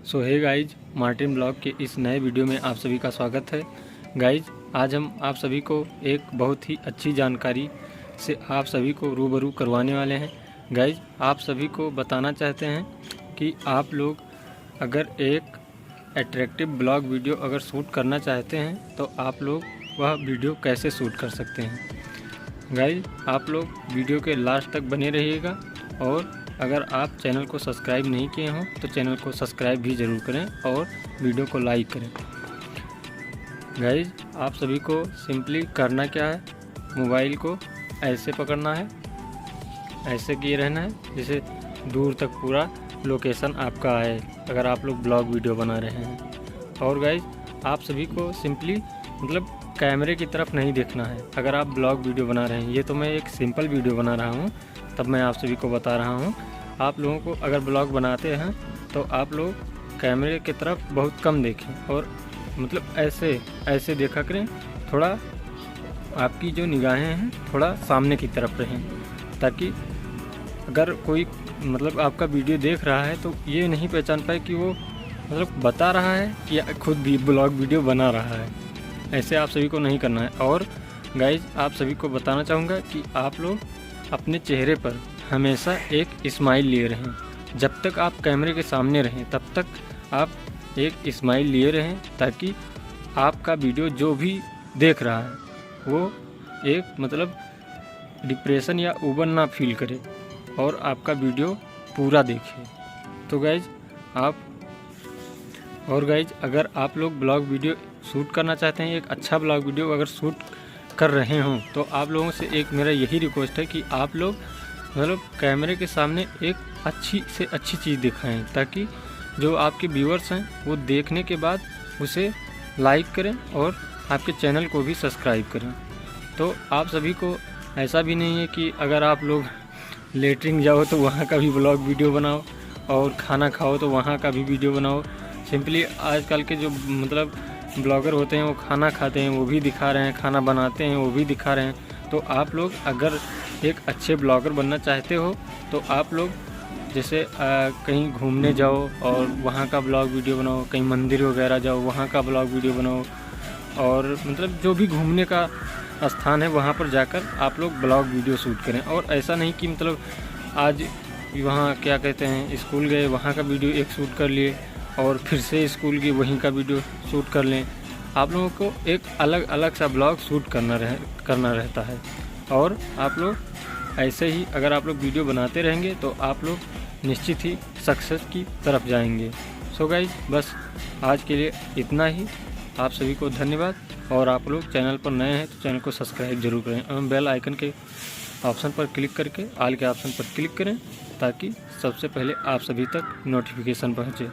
सो hey guys, Martin blog के इस नए वीडियो में आप सभी का स्वागत है। गाइज, आज हम आप सभी को एक बहुत ही अच्छी जानकारी से आप सभी को रूबरू करवाने वाले हैं। गाइज, आप सभी को बताना चाहते हैं कि आप लोग अगर एक अट्रैक्टिव ब्लॉग वीडियो अगर शूट करना चाहते हैं तो आप लोग वह वीडियो कैसे शूट कर सकते हैं। गाइज, आप लोग वीडियो के लास्ट तक बने रहिएगा और अगर आप चैनल को सब्सक्राइब नहीं किए हों तो चैनल को सब्सक्राइब भी ज़रूर करें और वीडियो को लाइक करें। गाइज, आप सभी को सिंपली करना क्या है, मोबाइल को ऐसे पकड़ना है, ऐसे किए रहना है जैसे दूर तक पूरा लोकेशन आपका आए अगर आप लोग ब्लॉग वीडियो बना रहे हैं। और गाइज, आप सभी को सिंपली कैमरे की तरफ नहीं देखना है अगर आप ब्लॉग वीडियो बना रहे हैं। ये तो मैं एक सिंपल वीडियो बना रहा हूँ, तब मैं आप सभी को बता रहा हूँ। आप लोगों को अगर ब्लॉग बनाते हैं तो आप लोग कैमरे की तरफ बहुत कम देखें और ऐसे देखा करें। थोड़ा आपकी जो निगाहें हैं थोड़ा सामने की तरफ रहें, ताकि अगर कोई आपका वीडियो देख रहा है तो ये नहीं पहचान पाए कि वो बता रहा है या खुद भी ब्लॉग वीडियो बना रहा है। ऐसे आप सभी को नहीं करना है। और गाइज, आप सभी को बताना चाहूँगा कि आप लोग अपने चेहरे पर हमेशा एक स्माइल लिए रहें। जब तक आप कैमरे के सामने रहें तब तक आप एक स्माइल लिए रहें, ताकि आपका वीडियो जो भी देख रहा है वो एक डिप्रेशन या ऊबर ना फील करे और आपका वीडियो पूरा देखे। तो गाइज अगर आप लोग ब्लॉग वीडियो शूट करना चाहते हैं, एक अच्छा ब्लॉग वीडियो अगर शूट कर रहे हों तो आप लोगों से एक मेरा यही रिक्वेस्ट है कि आप लोग कैमरे के सामने एक अच्छी से अच्छी चीज़ दिखाएं, ताकि जो आपके व्यूअर्स हैं वो देखने के बाद उसे लाइक करें और आपके चैनल को भी सब्सक्राइब करें। तो आप सभी को ऐसा भी नहीं है कि अगर आप लोग लेटरिन जाओ तो वहाँ का भी ब्लॉग वीडियो बनाओ और खाना खाओ तो वहाँ का भी वीडियो बनाओ। सिंपली आजकल के जो ब्लॉगर होते हैं वो खाना खाते हैं वो भी दिखा रहे हैं, खाना बनाते हैं वो भी दिखा रहे हैं। तो आप लोग अगर एक अच्छे ब्लॉगर बनना चाहते हो तो आप लोग जैसे कहीं घूमने जाओ और वहाँ का ब्लॉग वीडियो बनाओ, कहीं मंदिर वगैरह जाओ वहाँ का ब्लॉग वीडियो बनाओ, और जो भी घूमने का स्थान है वहाँ पर जाकर आप लोग ब्लॉग वीडियो शूट करें। और ऐसा नहीं कि आज वहाँ क्या कहते हैं स्कूल गए वहाँ का वीडियो एक शूट कर लिए और फिर से स्कूल की वहीं का वीडियो शूट कर लें। आप लोगों को एक अलग अलग सा ब्लॉग शूट करना रहता है। और आप लोग ऐसे ही अगर आप लोग वीडियो बनाते रहेंगे तो आप लोग निश्चित ही सक्सेस की तरफ जाएंगे। सो गाइज, बस आज के लिए इतना ही। आप सभी को धन्यवाद। और आप लोग चैनल पर नए हैं तो चैनल को सब्सक्राइब जरूर करें और बेल आइकन के ऑप्शन पर क्लिक करके ऑल के ऑप्शन पर क्लिक करें, ताकि सबसे पहले आप सभी तक नोटिफिकेशन पहुँचे।